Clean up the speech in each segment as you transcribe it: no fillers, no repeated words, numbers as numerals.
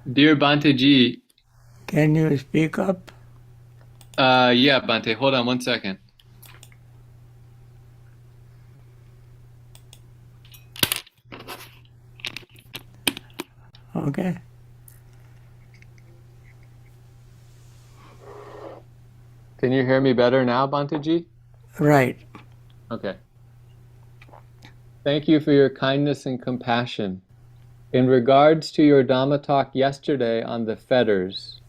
Dear Bhante G, Can you speak up? yeah, Bhante, hold on 1 second. Okay. Can you hear me better now, Bhante G? Right. Okay. Thank you for your kindness and compassion. In regards to your Dhamma talk yesterday on the fetters,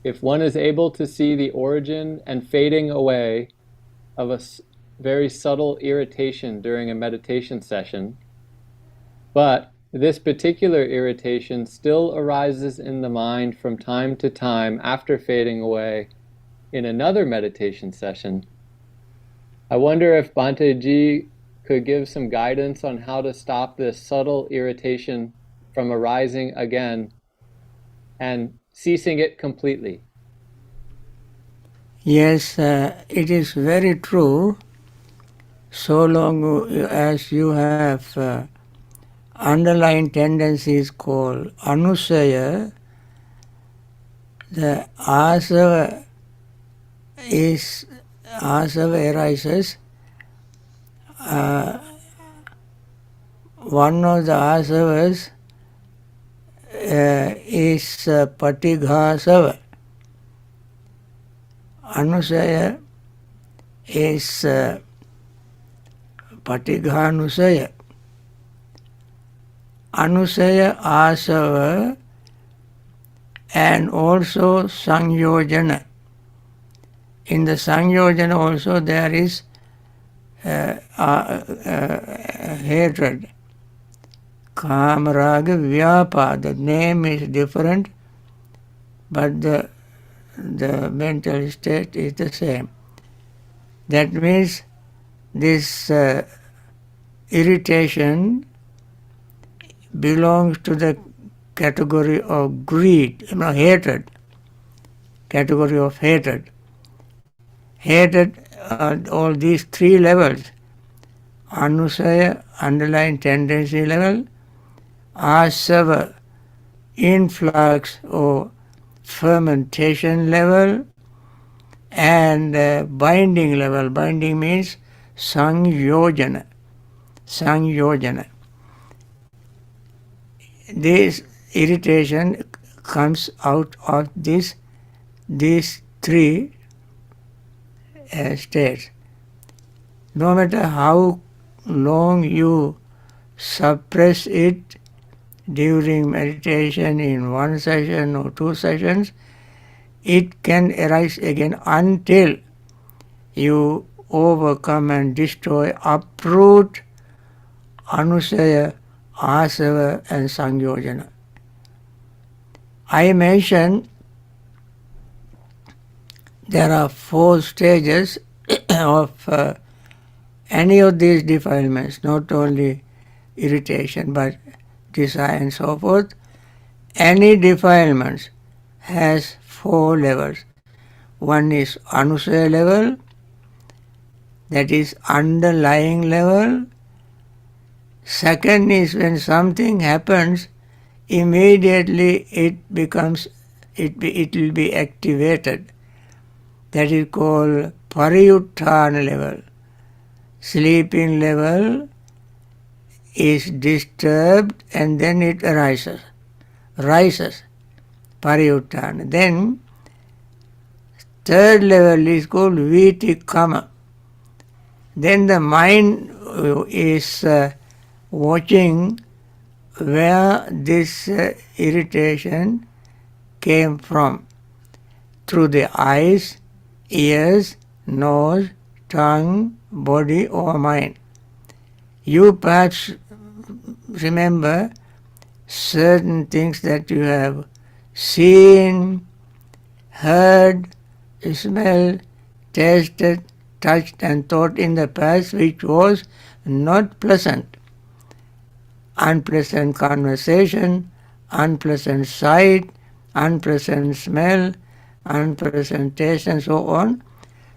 if one is able to see the origin and fading away of a very subtle irritation during a meditation session, but this particular irritation still arises in the mind from time to time after fading away in another meditation session, I wonder if Bhante G could give some guidance on how to stop this subtle irritation from arising again and ceasing it completely. Yes, it is very true. So long as you have underlying tendencies called anusaya, the asava arises. One of the asavas is patighasava. Anusaya is patighanusaya. Anusaya, asava, and also sangyojana. In the sangyojana also there is hatred. Kamaraga vyapa. The name is different, but the mental state is the same. That means this irritation belongs to the category of greed, hatred, category of hatred. Hatred at all these three levels: anusaya, underlying tendency level; asava, influx or fermentation level; and binding level. Binding means sangyojana. Sangyojana. This irritation comes out of these three states. No matter how long you suppress it during meditation in one session or two sessions, it can arise again until you overcome and destroy, uproot anusaya, asava and sangyojana. I mentioned there are 4 stages of any of these defilements, not only irritation but desire and so forth. Any defilements has 4 levels. One is anusaya level, that is underlying level. Second is when something happens, immediately it will be activated. That is called pariyuttana level. Sleeping level is disturbed and then it rises, pariyuttana. Then third level is called vitikama. Then the mind is watching where this irritation came from, through the eyes, ears, nose, tongue, body or mind. You perhaps remember certain things that you have seen, heard, smelled, tasted, touched and thought in the past which was not pleasant. Unpleasant conversation, unpleasant sight, unpleasant smell, unpleasant taste and so on.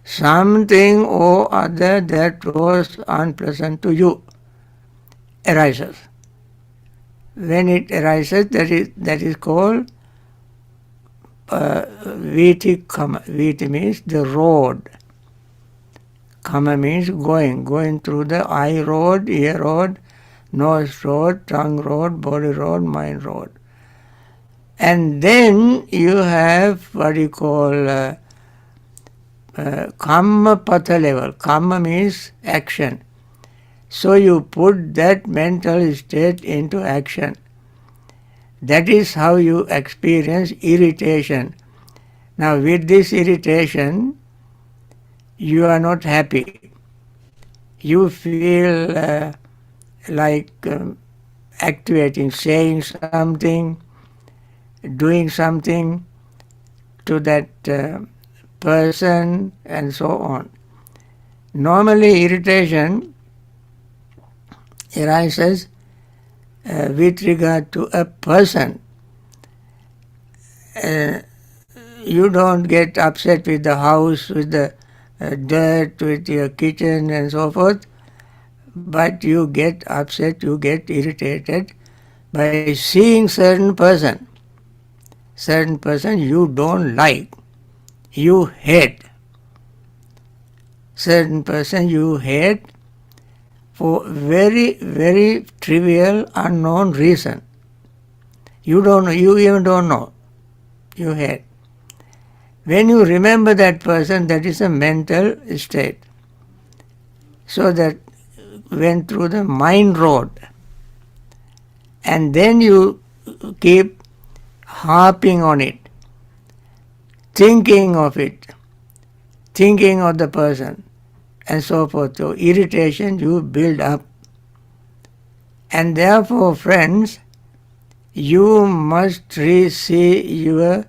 Something or other that was unpleasant to you arises. when it arises, that is called viti kama. Viti means the road. Kama means going through the eye road, ear road, nose road, tongue road, body road, mind road. And then you have what you call kamma patha level. Kamma means action. So you put that mental state into action. That is how you experience irritation. Now with this irritation, you are not happy. You feel like activating, saying something, doing something to that person and so on. Normally irritation arises with regard to a person. You don't get upset with the house, with the dirt, with your kitchen and so forth, but you get upset, you get irritated by seeing certain person you don't like, you hate. Certain person you hate for very, very trivial, unknown reason. You don't know, you even don't know. You hate. When you remember that person, that is a mental state. So that went through the mind road. And then you keep harping on it, thinking of it, thinking of the person, and so forth. So irritation you build up. And therefore, friends, you must see your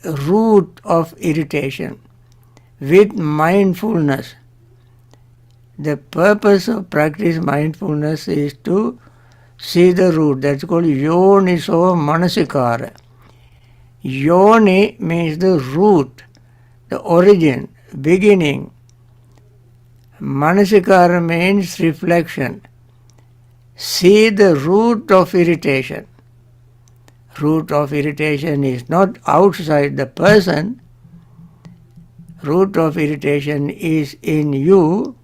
root of irritation with mindfulness. The purpose of practice mindfulness is to see the root. That's called yoniso manasikara. Yoni means the root, the origin, beginning. Manasikara means reflection. See the root of irritation. Root of irritation is not outside the person. Root of irritation is in you,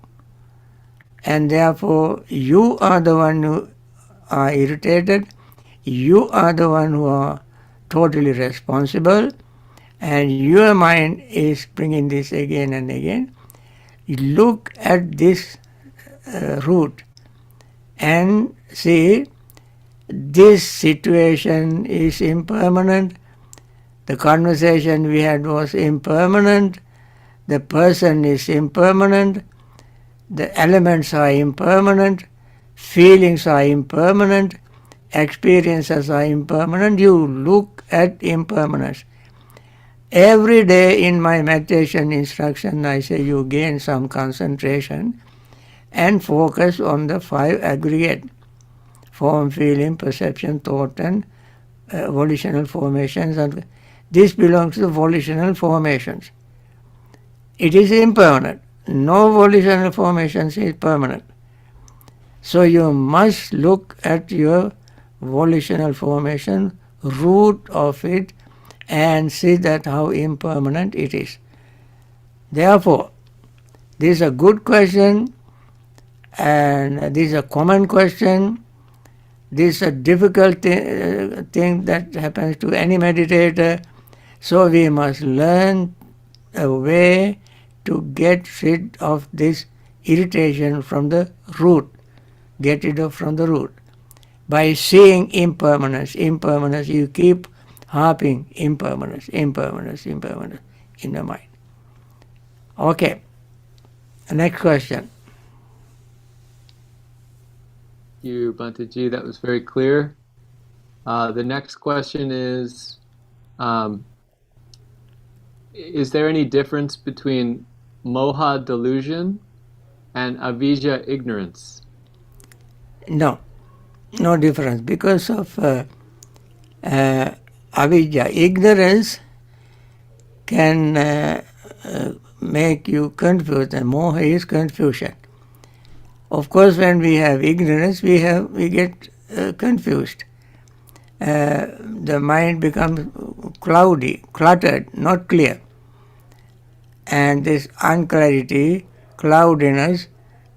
and therefore you are the one who are irritated. You are the one who are totally responsible, and your mind is bringing this again and again. Look at this root and see this situation is impermanent. The conversation we had was impermanent. The person is impermanent. The elements are impermanent. Feelings are impermanent. Experiences are impermanent. You look at impermanence. Every day in my meditation instruction, I say you gain some concentration and focus on the 5 aggregate: form, feeling, perception, thought, and volitional formations. And this belongs to the volitional formations. It is impermanent. No volitional formations is permanent. So you must look at your volitional formation, root of it, and see that how impermanent it is. Therefore, this is a good question, and this is a common question. This is a difficult thing that happens to any meditator. So we must learn a way to get rid of this irritation from the root. Get rid of from the root. By seeing impermanence, impermanence, you keep harping impermanence, impermanence, impermanence in the mind. Okay. Next question. Thank you, Bhante G. That was very clear. The next question is there any difference between moja delusion and avijja ignorance? No difference, because of avijja. Ignorance can make you confused, and moha is confusion. Of course, when we have ignorance, we get confused. The mind becomes cloudy, cluttered, not clear. And this unclarity, cloudiness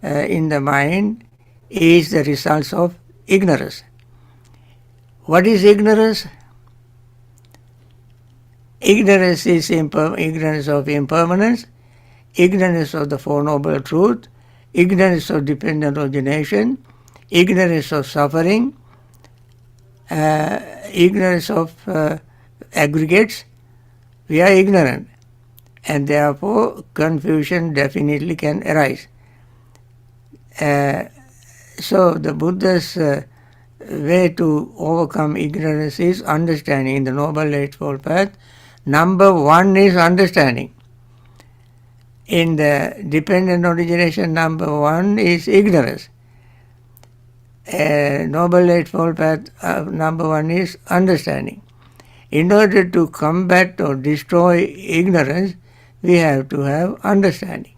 in the mind is the result of ignorance. What is ignorance? Ignorance is ignorance of impermanence, ignorance of the Four Noble Truths, ignorance of dependent origination, ignorance of suffering, ignorance of aggregates. We are ignorant, and therefore confusion definitely can arise. So the Buddha's way to overcome ignorance is understanding. In the Noble Eightfold Path, number one is understanding. In the dependent origination, number one is ignorance. Noble Eightfold Path, number one is understanding. In order to combat or destroy ignorance, we have to have understanding,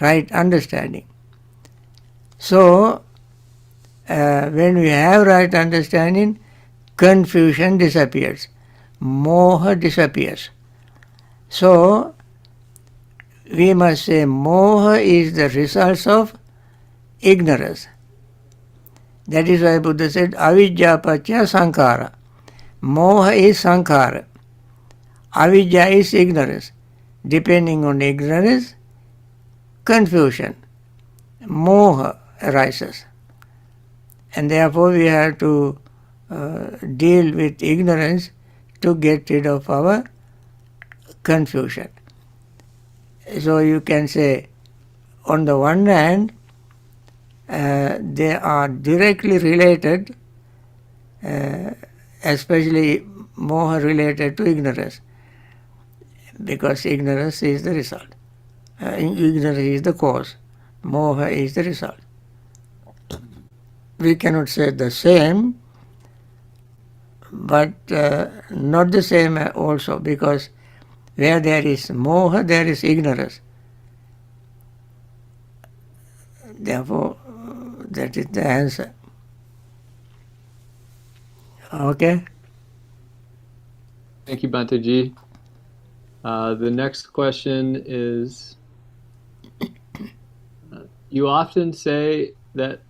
right understanding. So, when we have right understanding, confusion disappears, moha disappears. So, we must say moha is the result of ignorance. That is why Buddha said avijja pacca sankhara. Moha is sankhara. Avijja is ignorance. Depending on ignorance, confusion, moha arises. And therefore we have to deal with ignorance to get rid of our confusion. So you can say, on the one hand, they are directly related, especially moha related to ignorance, because ignorance is the result. Ignorance is the cause, moha is the result. We cannot say the same, but not the same also, because where there is moha, there is ignorance. Therefore, that is the answer. Okay? Thank you, Bhante G. The next question is, you often say that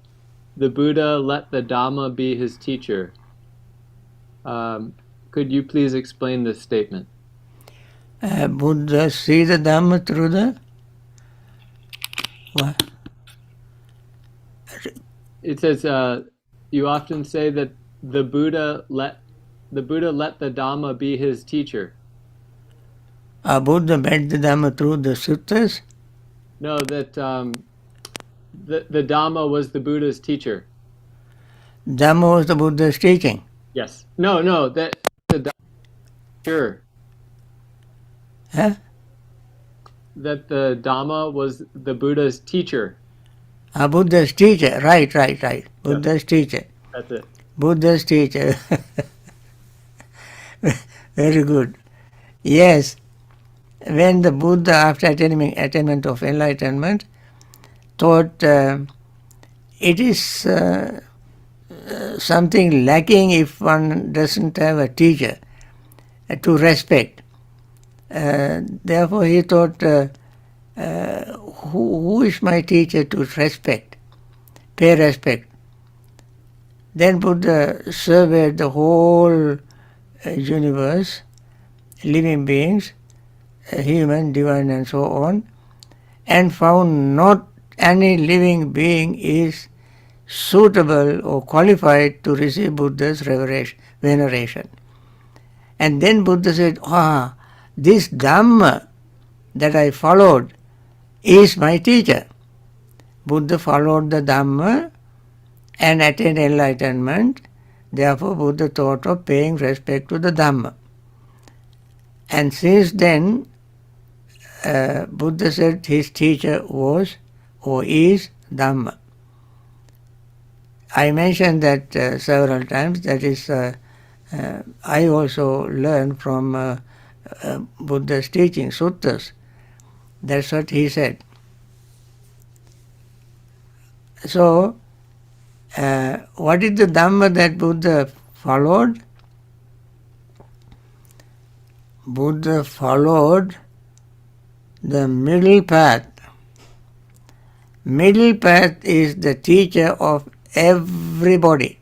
the Buddha let the Dhamma be his teacher. Could you please explain this statement? Buddha see the Dhamma through the what? It says, you often say that the Buddha let the Dhamma be his teacher. Buddha met the Dhamma through the suttas? No, that the Dhamma was the Buddha's teacher. Dhamma was the Buddha's teaching. Yes. No, that the Dhamma, sure. Huh? That the Dhamma was the Buddha's teacher. Buddha's teacher, right. Buddha's teacher. That's it. Buddha's teacher. Very good. Yes, when the Buddha, after attainment of enlightenment, thought it is something lacking if one doesn't have a teacher to respect. Therefore he thought, who is my teacher to respect, pay respect? Then Buddha surveyed the whole universe, living beings, human, divine and so on, and found not any living being is suitable or qualified to receive Buddha's veneration. And then Buddha said, this Dhamma that I followed is my teacher. Buddha followed the Dhamma and attained enlightenment. Therefore Buddha thought of paying respect to the Dhamma. And since then, Buddha said his teacher was or is Dhamma. I mentioned that several times. That is, I also learned from Buddha's teaching, suttas. That's what he said. So, What is the Dhamma that Buddha followed? Buddha followed the middle path. Middle path is the teacher of everybody.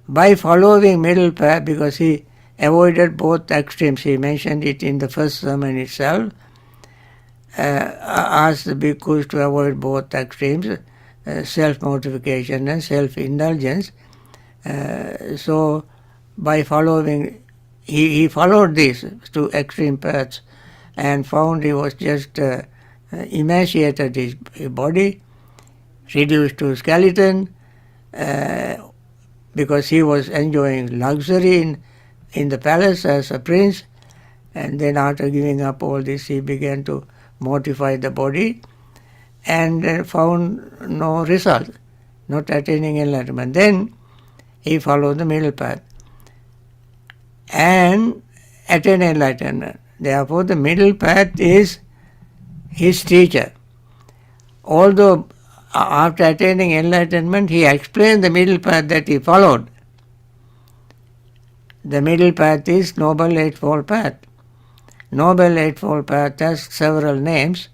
By following middle path, because he avoided both extremes, he mentioned it in the first sermon itself, asked the bhikkhus to avoid both extremes, self-mortification and self-indulgence. So by following, he followed these two extreme paths and found he was just emaciated his body, reduced to skeleton, because he was enjoying luxury in the palace as a prince, and then after giving up all this he began to mortify the body and found no result, not attaining enlightenment. Then he followed the middle path and attained enlightenment. Therefore the middle path is his teacher. Although after attaining enlightenment he explained the middle path that he followed. The middle path is Noble Eightfold Path. Noble Eightfold Path has several names.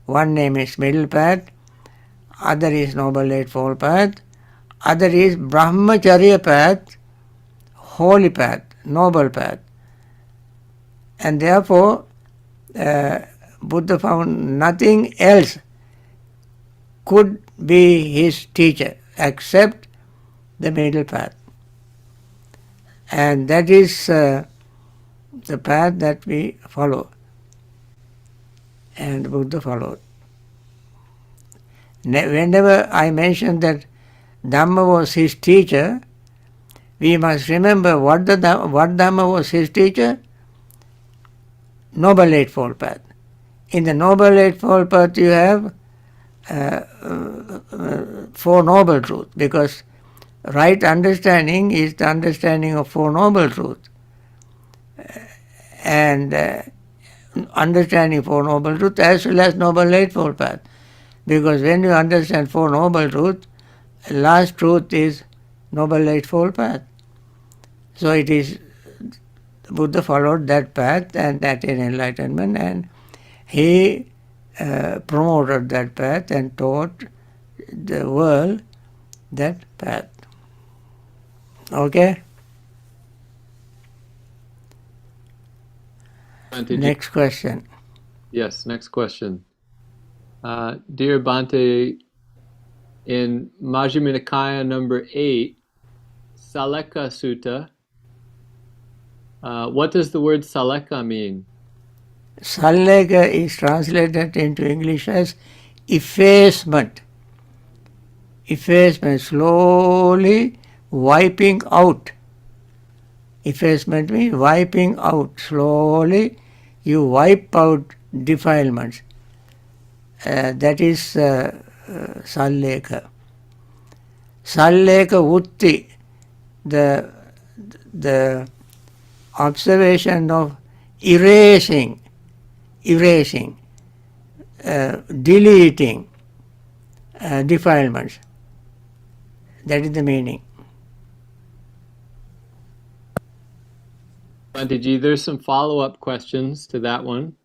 One name is Middle Path, other is Noble Eightfold Path, other is Brahmacharya Path, Holy Path, Noble Path. And therefore Buddha found nothing else could be his teacher except the middle path. And that is the path that we follow. And Buddha followed. Whenever I mention that Dhamma was his teacher, we must remember what Dhamma was his teacher? Noble Eightfold Path. In the Noble Eightfold Path you have Four Noble Truths, because right understanding is the understanding of Four Noble Truths. And understanding Four Noble Truths as well as Noble Eightfold Path. Because when you understand Four Noble Truths, last truth is Noble Eightfold Path. So it is, Buddha followed that path and attained enlightenment, and he promoted that path and taught the world that path. Okay? Next question. Yes, next question. Dear Bhante, in Majjhima Nikaya number 8, Sallekha Sutta, what does the word Sallekha mean? Sallekha is translated into English as effacement. Effacement, slowly wiping out. Effacement means wiping out. Slowly you wipe out defilements. That is Sallekha. Sallekha Vutti, the observation of erasing, deleting defilements. That is the meaning. Bhante G, there's some follow-up questions to that one.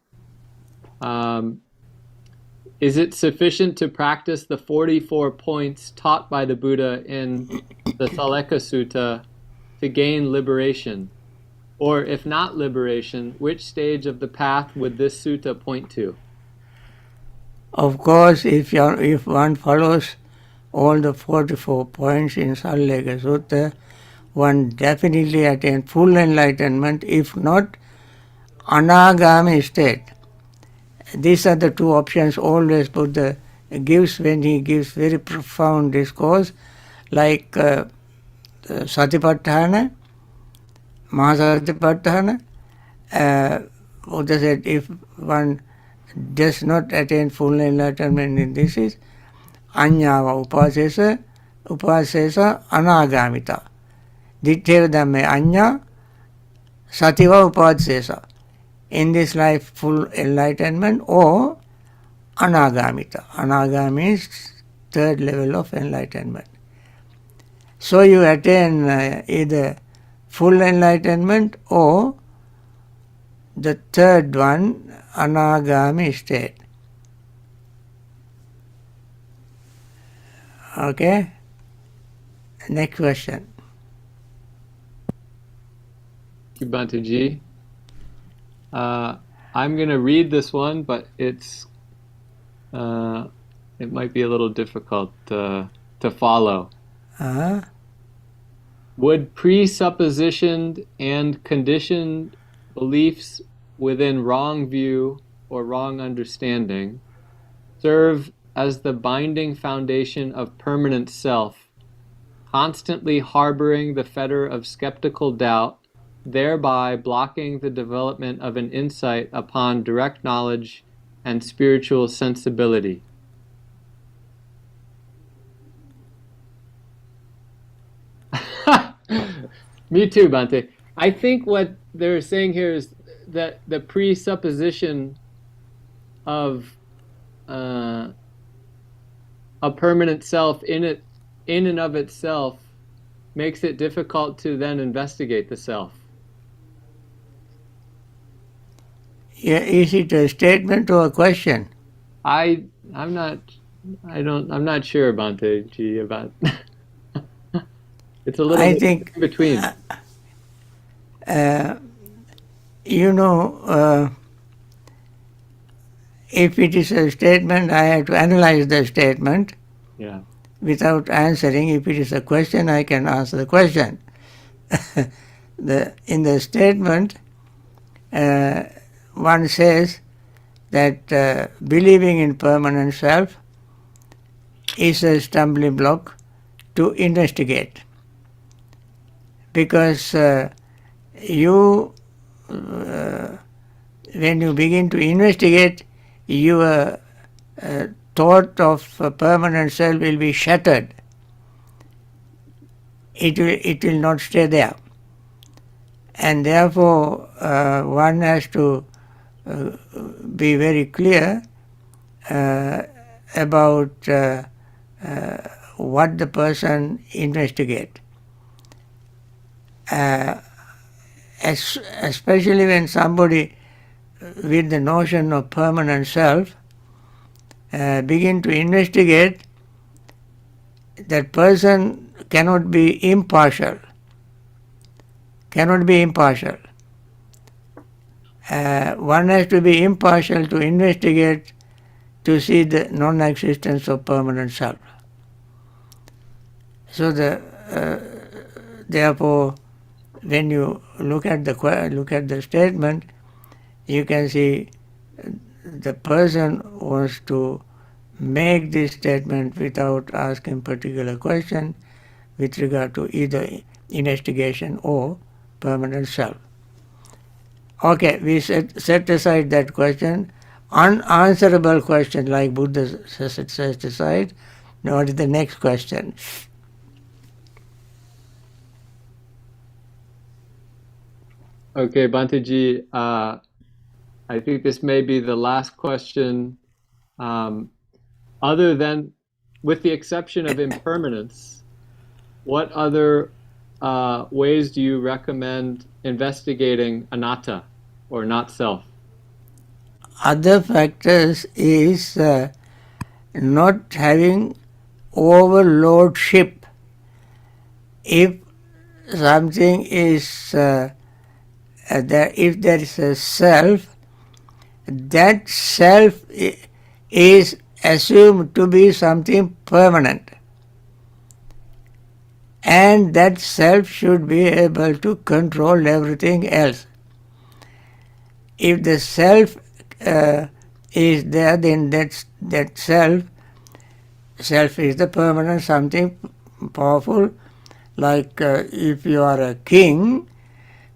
Is it sufficient to practice the 44 points taught by the Buddha in the Sallekha Sutta to gain liberation? Or if not liberation, which stage of the path would this sutta point to? Of course, if one follows all the 44 points in Sallekha Sutta, one definitely attains full enlightenment, if not anagami state. These are the two options always Buddha gives when he gives very profound discourse, like Satipatthana, Mahasatipatthana. Buddha said if one does not attain full enlightenment in this is Anyava upasesa anagamita. Ditteva dhamme anya sativa upadesesa. In this life full enlightenment or anagamita. Anagami is third level of enlightenment. So you attain either full enlightenment or the third one, anagami state. Okay? Next question. Thank you, Bhante G. I'm going to read this one, but it might be a little difficult to follow. Would presuppositioned and conditioned beliefs within wrong view or wrong understanding serve as the binding foundation of permanent self, constantly harboring the fetter of skeptical doubt, thereby blocking the development of an insight upon direct knowledge and spiritual sensibility? Me too, Bhante. I think what they're saying here is that the presupposition of a permanent self in and of itself makes it difficult to then investigate the self. Yeah, is it a statement or a question? I'm not sure, Bhante G, about it's a little bit think in between. If it is a statement, I have to analyze the statement. Yeah. Without answering. If it is a question, I can answer the question. In the statement, one says that believing in permanent self is a stumbling block to investigate. Because when you begin to investigate, your thought of permanent self will be shattered. It will not stay there. And therefore, one has to be very clear about what the person investigates. Especially when somebody with the notion of permanent self begin to investigate, that person cannot be impartial. One has to be impartial to investigate, to see the non-existence of permanent self. So therefore, when you look at the statement, you can see the person wants to make this statement without asking particular question with regard to either investigation or permanent self. Okay, we set aside that question. Unanswerable question, like Buddha set aside. Now what is the next question? Okay, Bhante G, I think this may be the last question. Other than, with the exception of impermanence, what other ways do you recommend investigating anatta, or not self? Other factors is not having overlordship. If something is if there is a self, that self is assumed to be something permanent, and that self should be able to control everything else. If the self is there, then that self is the permanent, something powerful. Like if you are a king,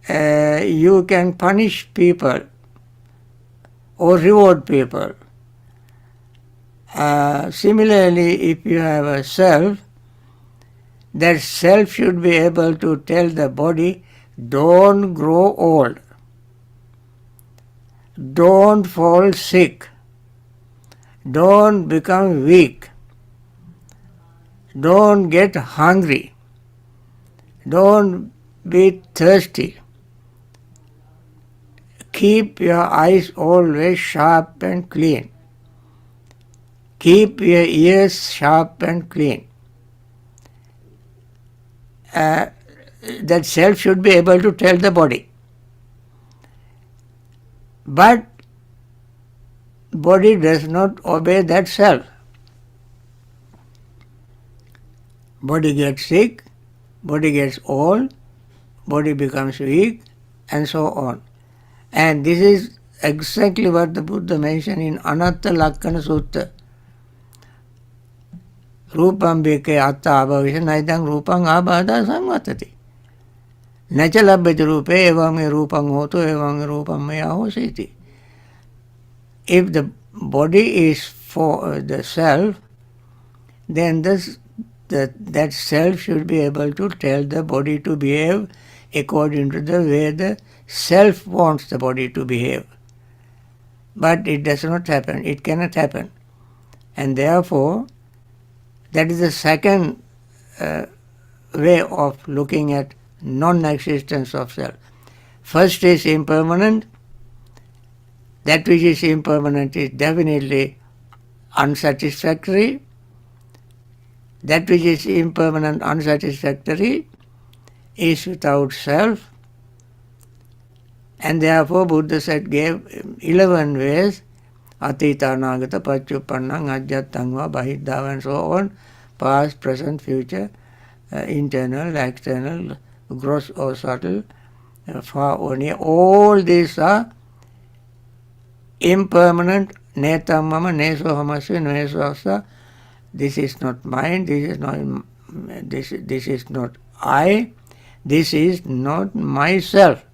you can punish people or reward people. Similarly, if you have a self, that self should be able to tell the body, don't grow old, don't fall sick, don't become weak. Don't get hungry. Don't be thirsty. Keep your eyes always sharp and clean. Keep your ears sharp and clean. That self should be able to tell the body. But body does not obey that self. Body gets sick, body gets old, body becomes weak, and so on. And this is exactly what the Buddha mentioned in Anatta Lakkana Sutta. Rupam beke atta abhavisya naidang rupang abhada samvatati. Nacha labhyati rupe evam me rupang hoto evam me rupang maya hositi. If the body is for the self, then that self should be able to tell the body to behave according to the way the self wants the body to behave. But it does not happen. It cannot happen. And therefore, that is the second way of looking at non-existence of self. First is impermanent. That which is impermanent is definitely unsatisfactory. That which is impermanent, unsatisfactory is without self. And therefore Buddha said, gave 11 ways, atita, anagata, paccupannang, ajjatangva, bahiddhava, and so on, past, present, future, internal, external, gross or subtle, far or near. All these are impermanent, netam mama, neso hamasya, neso asa. This is not mine, this is not I, this is not myself.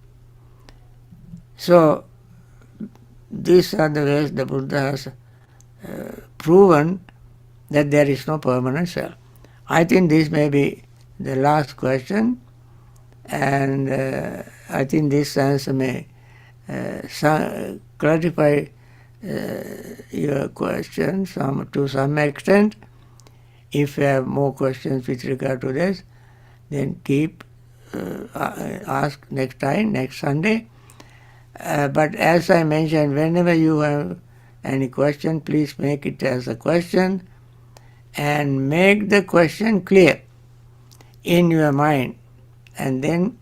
So, these are the ways the Buddha has proven that there is no permanent self. I think this may be the last question, and I think this answer may clarify your question to some extent. If you have more questions with regard to this, then ask next time, next Sunday. But as I mentioned, whenever you have any question, please make it as a question and make the question clear in your mind, and then